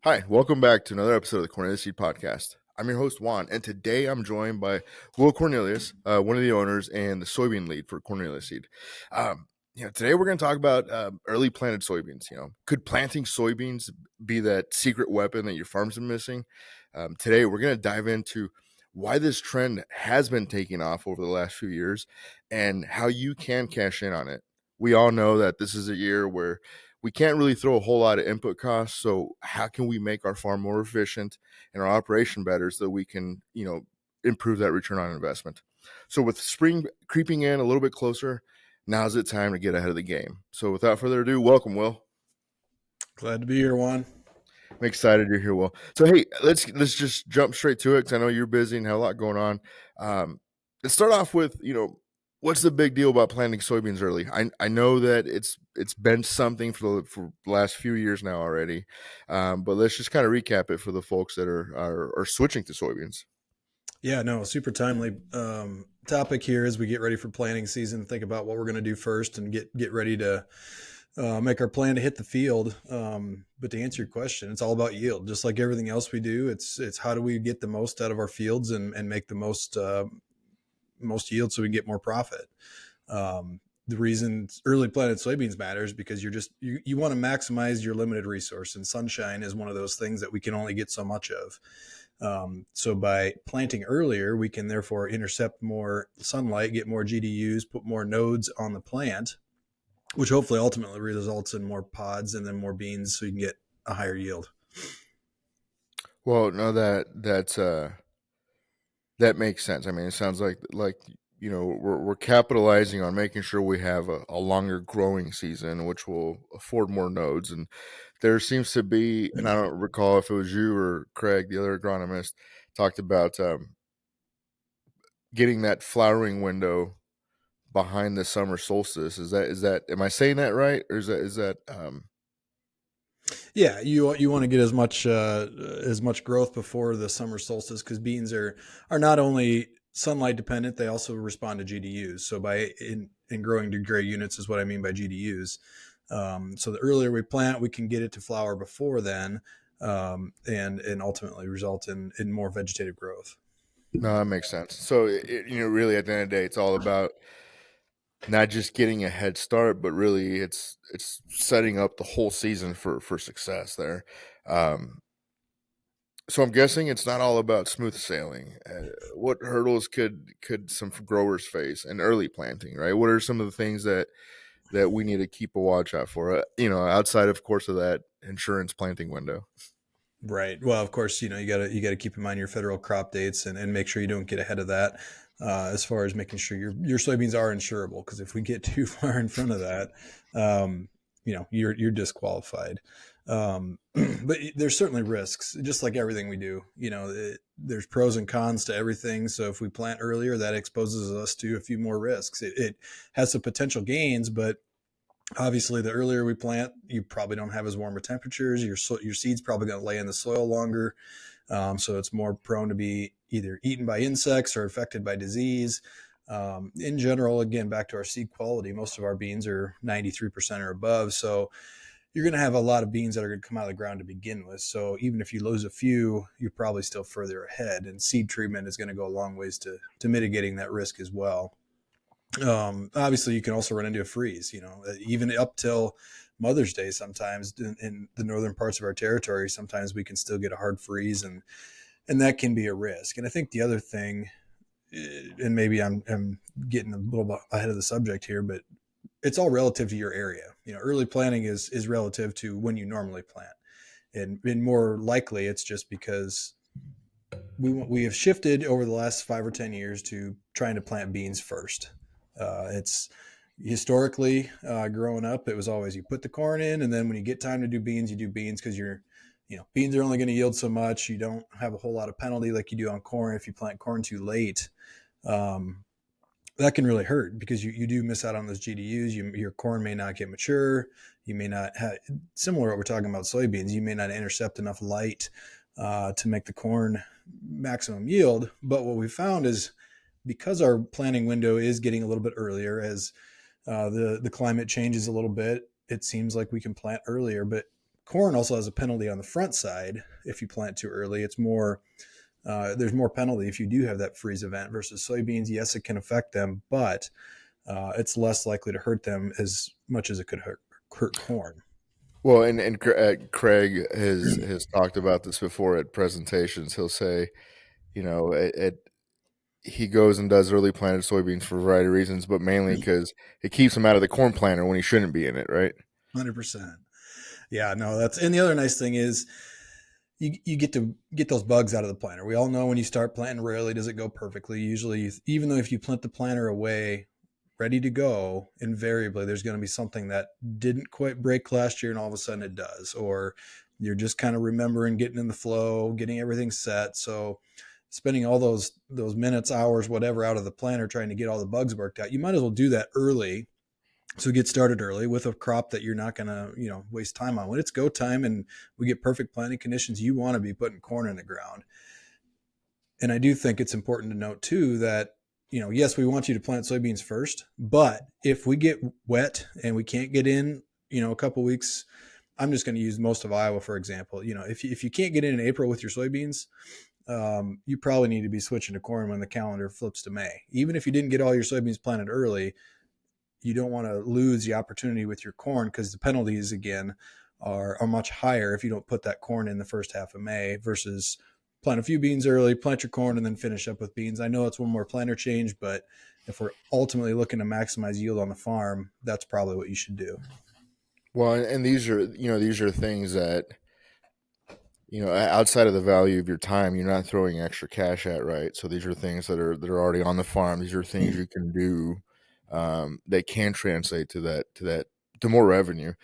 Hi, welcome back to another episode of the Cornelius Seed podcast. I'm your host, Juan, and today I'm joined by Will Cornelius, one of the owners and the soybean lead for Cornelius Seed. Today we're going to talk about early planted soybeans. Could planting soybeans be that secret weapon that your farms are missing? Today we're going to dive into why this trend has been taking off over the last few years and how you can cash in on it. We all know that this is a year where we can't really throw a whole lot of input costs. So how can we make our farm more efficient and our operation better so that we can, improve that return on investment? So with spring creeping in a little bit closer, now's the time to get ahead of the game. So without further ado, welcome, Will. Glad to be here, Juan. I'm excited you're here, Will. So hey, let's just jump straight to it because I know you're busy and have a lot going on. Let's start off with what's the big deal about planting soybeans early? I know that it's been something for the last few years now already, but let's just kind of recap it for the folks that are switching to soybeans. Yeah, no, super timely topic here as we get ready for planting season. Think about what we're going to do first and get ready to make our plan to hit the field. But to answer your question, it's all about yield. Just like everything else we do, it's how do we get the most out of our fields and make the most yield so we can get more profit. The reason early planted soybeans matters because you want to maximize your limited resource, and sunshine is one of those things that we can only get so much of. So by planting earlier, we can therefore intercept more sunlight, get more GDUs, put more nodes on the plant, which hopefully ultimately results in more pods and then more beans, so you can get a higher yield. Well, no, that makes sense. I mean, it sounds like we're capitalizing on making sure we have a longer growing season, which will afford more nodes. And there seems to be, and I don't recall if it was you or Craig, the other agronomist, talked about getting that flowering window behind the summer solstice. Is that am I saying that right, or is that Yeah, you want to get as much growth before the summer solstice because beans are not only sunlight dependent, they also respond to GDUs. So by in growing to gray units is what I mean by GDUs. So the earlier we plant, we can get it to flower before then, and ultimately result in more vegetative growth. no? That makes sense. So really, at the end of the day, it's all about not just getting a head start, but really it's setting up the whole season for success there. Um, so I'm guessing it's not all about smooth sailing. What hurdles could some growers face in early planting? Right. What are some of the things that we need to keep a watch out for? Outside, of course, of that insurance planting window. Right. Well, of course, you gotta keep in mind your federal crop dates and make sure you don't get ahead of that. As far as making sure your soybeans are insurable, because if we get too far in front of that, you're disqualified. But there's certainly risks, just like everything we do. There's pros and cons to everything. So if we plant earlier, that exposes us to a few more risks. It has some potential gains, but obviously the earlier we plant, you probably don't have as warm of temperatures. Your seed's probably going to lay in the soil longer, so it's more prone to be either eaten by insects or affected by disease. In general, again, back to our seed quality, most of our beans are 93% or above, so you're going to have a lot of beans that are going to come out of the ground to begin with. So even if you lose a few, you're probably still further ahead, and seed treatment is going to go a long ways to mitigating that risk as well. Obviously, you can also run into a freeze. Even up till Mother's Day, sometimes in the northern parts of our territory, sometimes we can still get a hard freeze, and that can be a risk. And I think the other thing, and maybe I'm getting a little bit ahead of the subject here, but it's all relative to your area. Early planting is relative to when you normally plant, and more likely it's just because we have shifted over the last 5 or 10 years to trying to plant beans first. It's historically growing up, it was always you put the corn in, and then when you get time to do beans, you do beans because beans are only going to yield so much. You don't have a whole lot of penalty like you do on corn if you plant corn too late. That can really hurt because you do miss out on those GDUs. Your corn may not get mature. You may not have, similar to what we're talking about soybeans, you may not intercept enough light to make the corn maximum yield. But what we found is because our planting window is getting a little bit earlier as the climate changes a little bit, it seems like we can plant earlier. But corn also has a penalty on the front side if you plant too early. It's more there's more penalty if you do have that freeze event versus soybeans. Yes, it can affect them, but it's less likely to hurt them as much as it could hurt corn. Well, and Craig has talked about this before at presentations. He'll say, you know, he goes and does early planted soybeans for a variety of reasons, but mainly because it keeps him out of the corn planter when he shouldn't be in it, right? 100%. Yeah, no, that's, and the other nice thing is you get to get those bugs out of the planter. We all know when you start planting, rarely does it go perfectly. Usually, even though if you plant the planter away ready to go, invariably there's going to be something that didn't quite break last year and all of a sudden it does, or you're just kind of remembering getting in the flow, getting everything set. So spending all those minutes, hours, whatever out of the planter trying to get all the bugs worked out, you might as well do that early. So get started early with a crop that you're not going to, waste time on. When it's go time and we get perfect planting conditions, you want to be putting corn in the ground. And I do think it's important to note too that, yes, we want you to plant soybeans first, but if we get wet and we can't get in, a couple weeks, I'm just going to use most of Iowa, for example. If you can't get in April with your soybeans, you probably need to be switching to corn when the calendar flips to May. Even if you didn't get all your soybeans planted early, you don't want to lose the opportunity with your corn because the penalties again are much higher if you don't put that corn in the first half of May versus plant a few beans early, plant your corn, and then finish up with beans. I know it's one more planter change, but if we're ultimately looking to maximize yield on the farm, that's probably what you should do. Well, and these are things that, outside of the value of your time, you're not throwing extra cash at, right? So these are things that are already on the farm. These are things you can do that can translate to more revenue.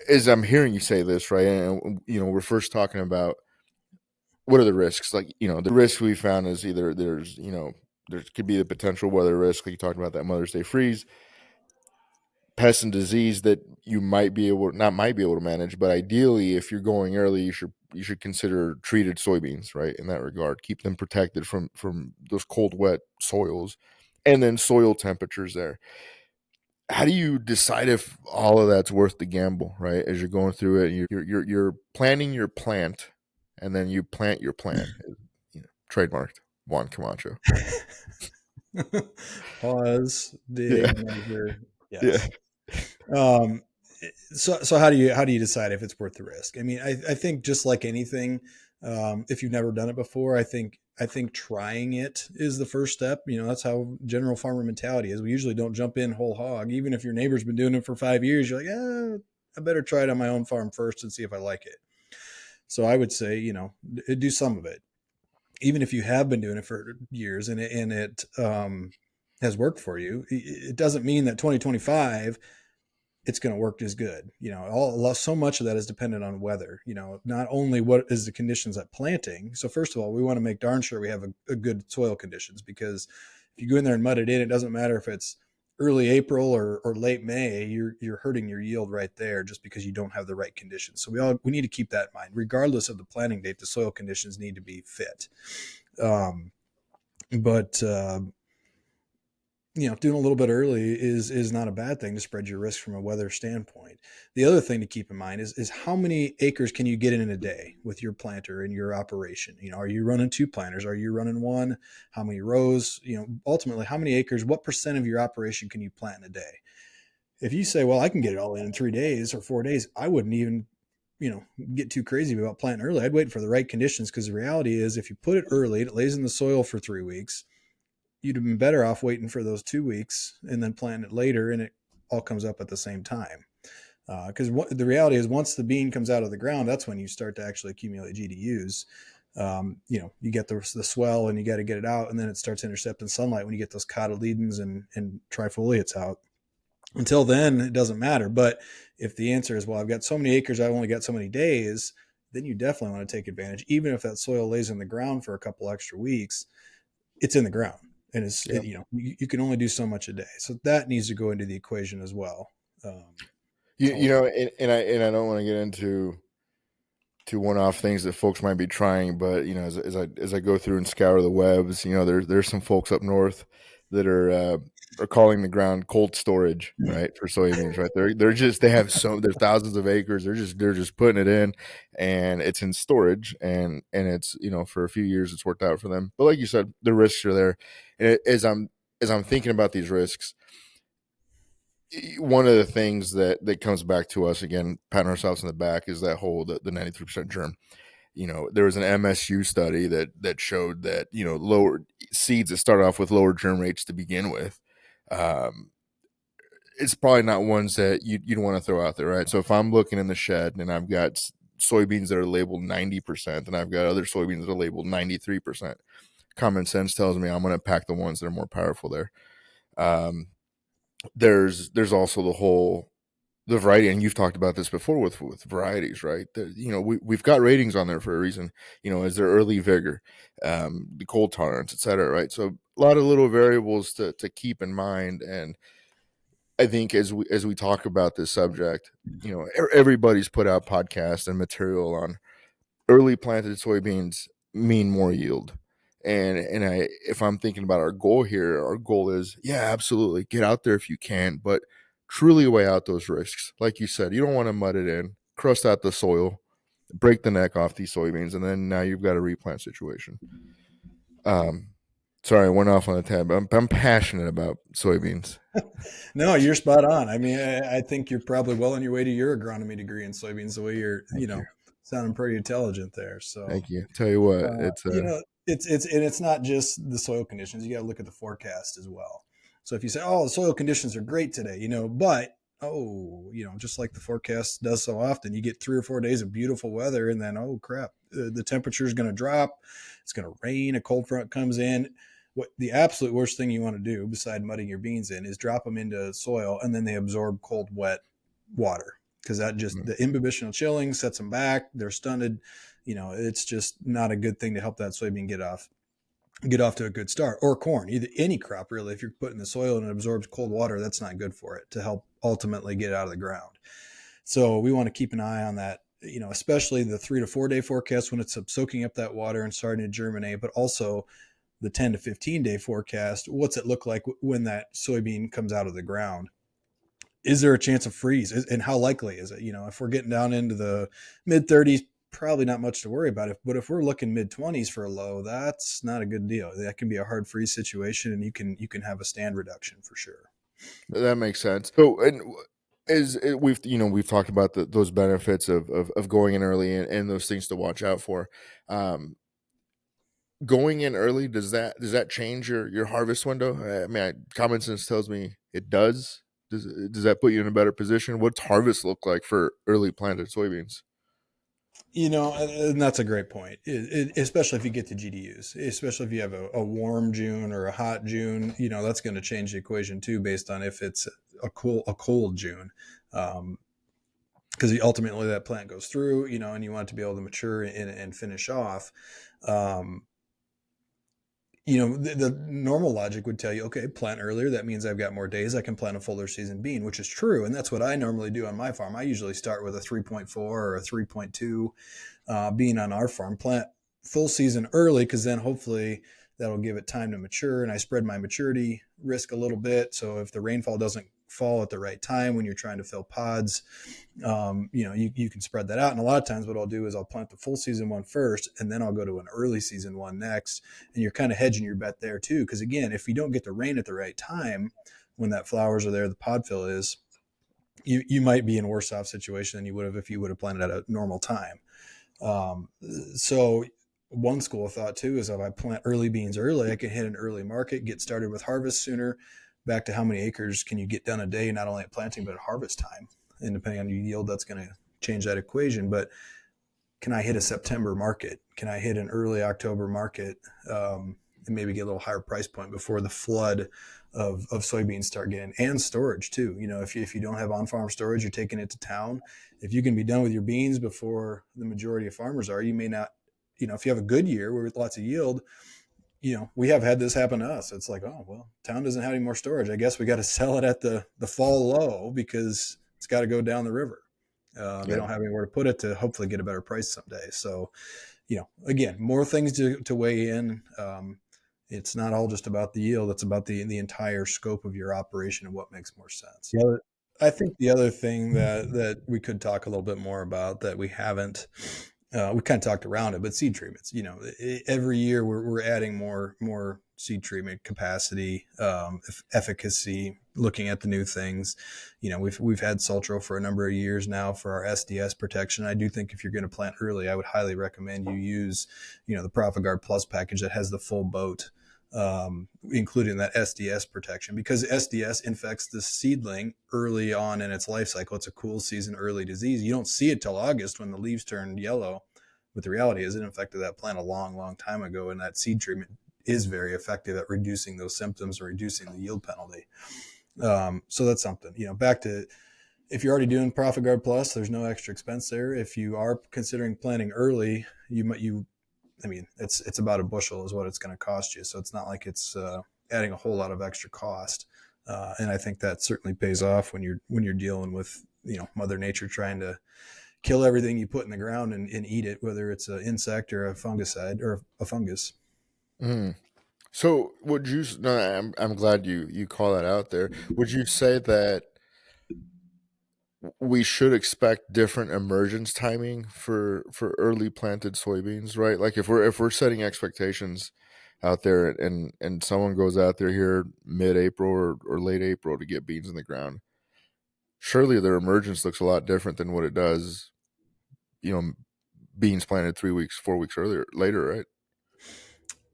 As I'm hearing you say this, right, and we're first talking about what are the risks. Like, the risk we found is either there could be the potential weather risk, like you talked about that Mother's Day freeze, pest and disease that you might be able to manage, but ideally if you're going early you should consider treated soybeans, right? In that regard, keep them protected from those cold wet soils and then soil temperatures there. How do you decide if all of that's worth the gamble, right? As you're going through it, you're planning your plant and then you plant your plant, trademarked Juan Camacho. Pause, Yeah. dig, measure. Yeah. Yes. Um, so how do you decide if it's worth the risk? I mean, I think just like anything, if you've never done it before, I think trying it is the first step. That's how general farmer mentality is. We usually don't jump in whole hog. Even if your neighbor's been doing it for 5 years, you're like, I better try it on my own farm first and see if I like it. So I would say, do some of it, even if you have been doing it for years and it has worked for you. It doesn't mean that 2025 it's going to work as good. So much of that is dependent on weather. Not only what is the conditions at planting. So first of all, we want to make darn sure we have a good soil conditions, because if you go in there and mud it in, it doesn't matter if it's early April or late May, you're hurting your yield right there just because you don't have the right conditions. So we need to keep that in mind. Regardless of the planting date, the soil conditions need to be fit. But doing a little bit early is not a bad thing to spread your risk from a weather standpoint. The other thing to keep in mind is how many acres can you get in a day with your planter and your operation? Are you running 2 planters? Are you running 1? How many rows? Ultimately, how many acres, what percent of your operation can you plant in a day? If you say, well, I can get it all in 3 days or 4 days, I wouldn't even, get too crazy about planting early. I'd wait for the right conditions, because the reality is if you put it early, it lays in the soil for 3 weeks. You'd have been better off waiting for those 2 weeks and then planting it later, and it all comes up at the same time. Because the reality is, once the bean comes out of the ground, that's when you start to actually accumulate GDUs. You get the swell and you got to get it out, and then it starts intercepting sunlight when you get those cotyledons and trifoliates out. Until then, it doesn't matter. But if the answer is, well, I've got so many acres, I've only got so many days, then you definitely want to take advantage. Even if that soil lays in the ground for a couple extra weeks, it's in the ground. And you can only do so much a day. So that needs to go into the equation as well. And I don't want to get into one-off things that folks might be trying, but as I go through and scour the webs, there's some folks up north that are are calling the ground cold storage, right, for soybeans, right? They're just they have there's thousands of acres. They're just putting it in, and it's in storage, and it's for a few years it's worked out for them. But like you said, the risks are there. And as I'm thinking about these risks, one of the things that comes back to us again, patting ourselves in the back, is that whole the 93% germ. There was an MSU study that showed that lower seeds that start off with lower germ rates to begin with, um, it's probably not ones that you'd want to throw out there, right? So if I'm looking in the shed and I've got soybeans that are labeled 90%, and I've got other soybeans that are labeled 93%, common sense tells me I'm going to pack the ones that are more powerful there. Um, there's also the variety, and you've talked about this before with varieties, right? We've got ratings on there for a reason. Is there early vigor, the cold tolerance, et cetera, right? So a lot of little variables to keep in mind. And I think as we talk about this subject, everybody's put out podcasts and material on early planted soybeans mean more yield. And if I'm thinking about our goal here, our goal is, yeah, absolutely, get out there if you can, but truly weigh out those risks. Like you said, you don't want to mud it in, crust out the soil, break the neck off these soybeans, and then now you've got a replant situation. Um, Sorry, I went off on a tab. I'm passionate about soybeans. No, you're spot on. I mean, I think you're probably well on your way to your agronomy degree in soybeans. The way you're, Thank you, sounding pretty intelligent there. So, thank you. Tell you what, it's it's not just the soil conditions. You got to look at the forecast as well. So if you say, "Oh, the soil conditions are great today," but just like the forecast does so often, you get 3 or 4 days of beautiful weather, and then oh crap, the temperature is going to drop. It's going to rain. A cold front comes in. What the absolute worst thing you want to do, beside mudding your beans in, is drop them into soil and then they absorb cold, wet water, because that just the imbibitional chilling sets them back. They're stunted. It's just not a good thing to help that soybean get off to a good start, or corn, either any crop really. If you're putting the soil and it absorbs cold water, that's not good for it to help ultimately get out of the ground. So we want to keep an eye on that, especially the 3 to 4 day forecast when it's soaking up that water and starting to germinate, but also the 10 to 15 day forecast. What's it look like when that soybean comes out of the ground? Is there a chance of freeze, and how likely is it? If we're getting down into the mid 30s, probably not much to worry about. But if we're looking mid 20s for a low, that's not a good deal. That can be a hard freeze situation, and you can have a stand reduction for sure. That makes sense. So, and is we've talked about those benefits of going in early, and those things to watch out for. Um, Going in early, does that change your harvest window? I mean, common sense tells me it does. Does that put you in a better position? What's harvest look like for early planted soybeans? And that's a great point, especially if you get to GDUs, especially if you have a warm June or a hot June. That's going to change the equation too, based on if it's a cold June. Because ultimately that plant goes through, and you want it to be able to mature and finish off. Um, the normal logic would tell you, okay, plant earlier. That means I've got more days. I can plant a fuller season bean, which is true. And that's what I normally do on my farm. I usually start with a 3.4 or a 3.2 bean on our farm, plant full season early, because then hopefully that'll give it time to mature. And I spread my maturity risk a little bit. So if the rainfall doesn't fall at the right time when you're trying to fill pods, you can spread that out. And a lot of times what I'll do is I'll plant the full season one first, and then I'll go to an early season one next. And you're kind of hedging your bet there too. Because again, if you don't get the rain at the right time, when that flowers are there, the pod fill is, you might be in a worse off situation than you would have if you would have planted at a normal time. So one school of thought too is if I plant early beans early, I can hit an early market, get started with harvest sooner. Back to how many acres can you get done a day, not only at planting, but at harvest time. And depending on your yield, that's going to change that equation. But can I hit a September market? Can I hit an early October market, and maybe get a little higher price point before the flood of soybeans start getting, and storage too? If you don't have on-farm storage, you're taking it to town. If you can be done with your beans before the majority of farmers are, you may not, if you have a good year with lots of yield, we have had this happen to us. It's like, oh, well, town doesn't have any more storage. I guess we got to sell it at the fall low because it's got to go down the river. They don't have anywhere to put it to hopefully get a better price someday. So, again, more things to weigh in. It's not all just about the yield. It's about the entire scope of your operation and what makes more sense. The other, I think the other thing that we could talk a little bit more about that we haven't, we kind of talked around it, but seed treatments. Every year we're adding more seed treatment capacity, efficacy, looking at the new things. We've had Sultro for a number of years now for our SDS protection. I do think if you're going to plant early, I would highly recommend you use, the ProfitGuard Plus package that has the full boat, including that SDS protection, because SDS infects the seedling early on in its life cycle. It's a cool season early disease. You don't see it till August when the leaves turn yellow, but the reality is it infected that plant a long, long time ago, and that seed treatment is very effective at reducing those symptoms and reducing the yield penalty. So that's something. Back to, if you're already doing ProfitGuard Plus, there's no extra expense there. If you are considering planting early, it's about a bushel is what it's going to cost you. So it's not like it's adding a whole lot of extra cost. And I think that certainly pays off when you're dealing with, Mother Nature trying to kill everything you put in the ground and eat it, whether it's an insect or a fungicide or a fungus. Mm. So would you? No, I'm glad you call that out there. Would you say that we should expect different emergence timing for early planted soybeans, right? Like if we're setting expectations out there, and someone goes out there here mid-April or late April to get beans in the ground, surely their emergence looks a lot different than what it does, you know, beans planted 3 weeks, 4 weeks earlier later, right?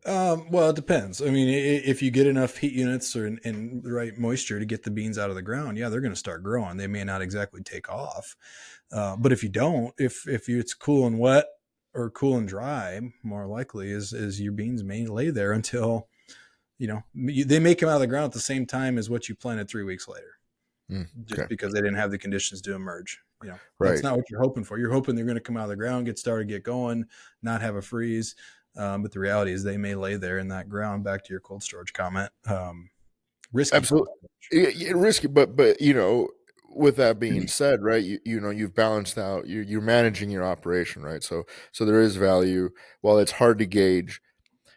Well, it depends. I mean, if you get enough heat units and the right moisture to get the beans out of the ground, yeah, they're going to start growing. They may not exactly take off, but if you don't, if it's cool and wet or cool and dry, more likely is your beans may lay there until they may come out of the ground at the same time as what you planted 3 weeks later, just Okay, because they didn't have the conditions to emerge. That's right. not what you're hoping for. You're hoping they're going to come out of the ground, get started, get going, not have a freeze. But the reality is they may lay there in that ground. Back to your cold storage comment. Risky cold Absolutely. storage. Yeah, risky, but with that being said, right, you've balanced out, you're managing your operation, right? So there is value. While it's hard to gauge,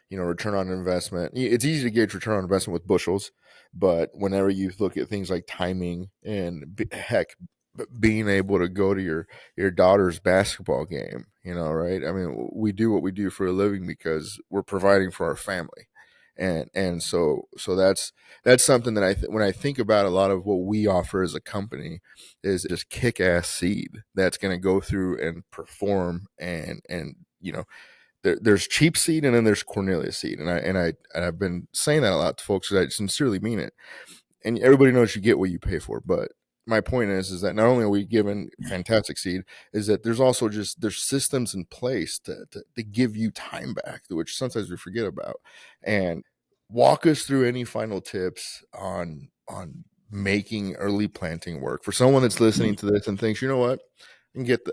return on investment. It's easy to gauge return on investment with bushels, but whenever you look at things like timing and heck, being able to go to your daughter's basketball game, right? I mean, we do what we do for a living because we're providing for our family, and so that's something that when I think about a lot of what we offer as a company is just kick ass seed that's going to go through and perform and there's cheap seed and then there's Cornelius seed, and I've been saying that a lot to folks because I sincerely mean it. And everybody knows you get what you pay for, but my point is that not only are we given fantastic seed, is that there's also there's systems in place to give you time back, which sometimes we forget about. And walk us through any final tips on making early planting work for someone that's listening to this and thinks, you know what,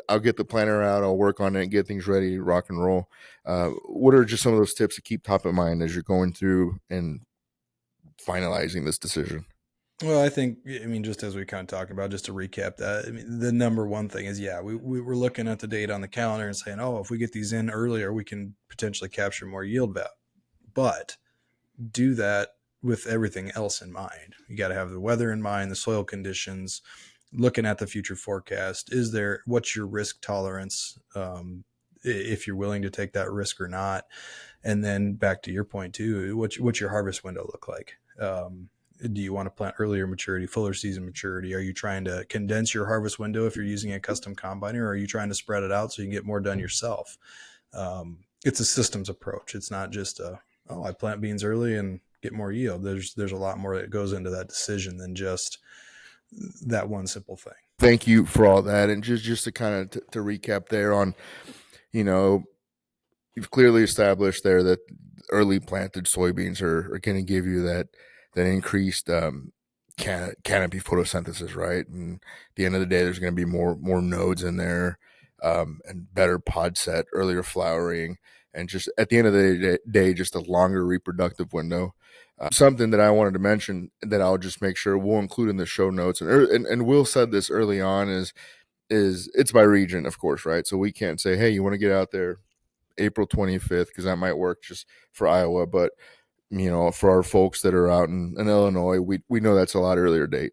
I'll get the planner out, I'll work on it, get things ready, rock and roll. What are just some of those tips to keep top of mind as you're going through and finalizing this decision? Well, just as we kind of talked about, just to recap that, the number one thing is, yeah, we were looking at the date on the calendar and saying, oh, if we get these in earlier, we can potentially capture more yield value. But do that with everything else in mind. You got to have the weather in mind, the soil conditions, looking at the future forecast. What's your risk tolerance? If you're willing to take that risk or not. And then back to your point too, what's your harvest window look like? Do you want to plant earlier maturity, fuller season maturity? Are you trying to condense your harvest window if you're using a custom combiner, or are you trying to spread it out so you can get more done yourself? It's a systems approach. It's not just I plant beans early and get more yield. There's a lot more that goes into that decision than just that one simple thing. Thank you for all that, and just to kind of to recap there on, you know, you've clearly established there that early planted soybeans are going to give you that increased canopy photosynthesis, right? And at the end of the day, there's going to be more nodes in there, and better pod set, earlier flowering, and just at the end of the day, just a longer reproductive window. Something that I wanted to mention that I'll just make sure we'll include in the show notes, and Will said this early on is it's by region, of course, right? So we can't say, hey, you want to get out there April 25th because that might work just for Iowa, but For our folks that are out in Illinois, we know that's a lot earlier date.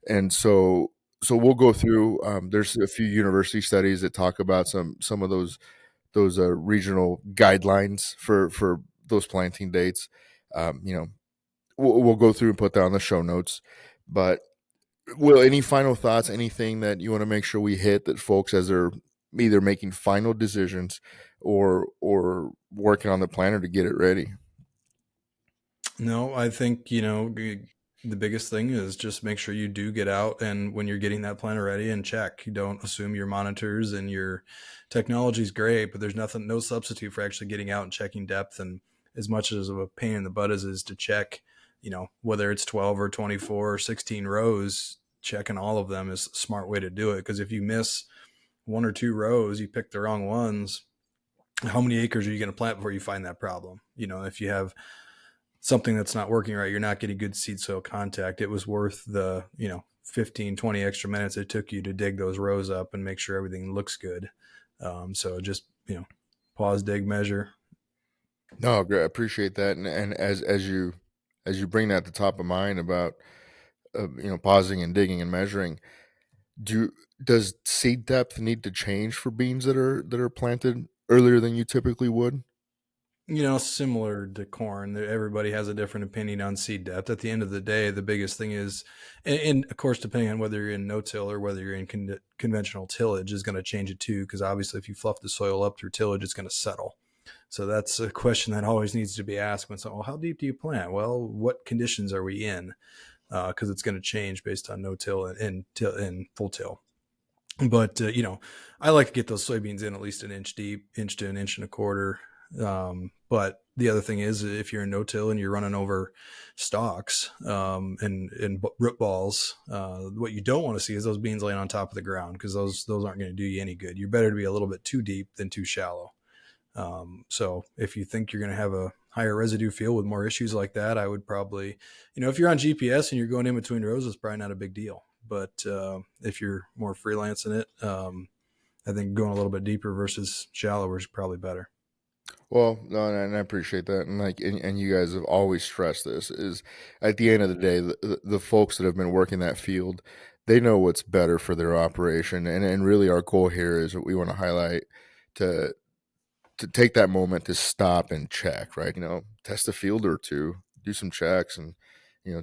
And so we'll go through. There's a few university studies that talk about some of those regional guidelines for those planting dates. We'll go through and put that on the show notes. But Will, any final thoughts? Anything that you want to make sure we hit that folks, as they're either making final decisions or working on the planner to get it ready? No, I think, the biggest thing is just make sure you do get out, and when you're getting that planner ready, and check. You don't assume your monitors and your technology is great, but there's no substitute for actually getting out and checking depth. And as much as of a pain in the butt as is to check, whether it's 12 or 24 or 16 rows, checking all of them is a smart way to do it. Because if you miss one or two rows, you pick the wrong ones, how many acres are you going to plant before you find that problem? If you have something that's not working right, you're not getting good seed soil contact. It was worth the 15, 20 extra minutes it took you to dig those rows up and make sure everything looks good. So just pause, dig, measure. No, great. I appreciate that. And as you bring that to top of mind about pausing and digging and measuring, do does seed depth need to change for beans that are planted earlier than you typically would? Similar to corn, everybody has a different opinion on seed depth. At the end of the day, the biggest thing is, and of course, depending on whether you're in no-till or whether you're in conventional tillage, is going to change it too. Because obviously, if you fluff the soil up through tillage, it's going to settle. So that's a question that always needs to be asked when someone, well, how deep do you plant? Well, what conditions are we in? Because it's going to change based on no-till and full till. But I like to get those soybeans in at least an inch deep, inch to an inch and a quarter. But the other thing is, if you're in no-till and you're running over stalks and root balls, what you don't want to see is those beans laying on top of the ground, because those aren't going to do you any good. You're better to be a little bit too deep than too shallow. So if you think you're going to have a higher residue field with more issues like that, I would probably, if you're on GPS and you're going in between rows, it's probably not a big deal. But if you're more freelancing it, I think going a little bit deeper versus shallower is probably better. Well, no, and I appreciate that, and you guys have always stressed this is at the end of the day, the folks that have been working that field, they know what's better for their operation, and really our goal here is what we want to highlight to to take that moment to stop and check, right? Test a field or two, do some checks, and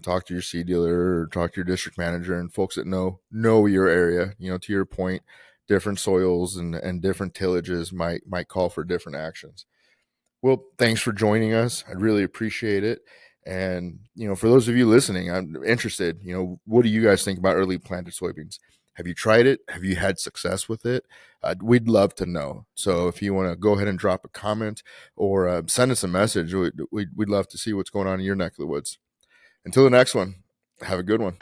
talk to your seed dealer or talk to your district manager and folks that know your area. To your point, different soils and different tillages might call for different actions. Well, thanks for joining us. I really appreciate it. And, for those of you listening, I'm interested, what do you guys think about early planted soybeans? Have you tried it? Have you had success with it? We'd love to know. So if you want to go ahead and drop a comment or send us a message, we'd love to see what's going on in your neck of the woods. Until the next one, have a good one.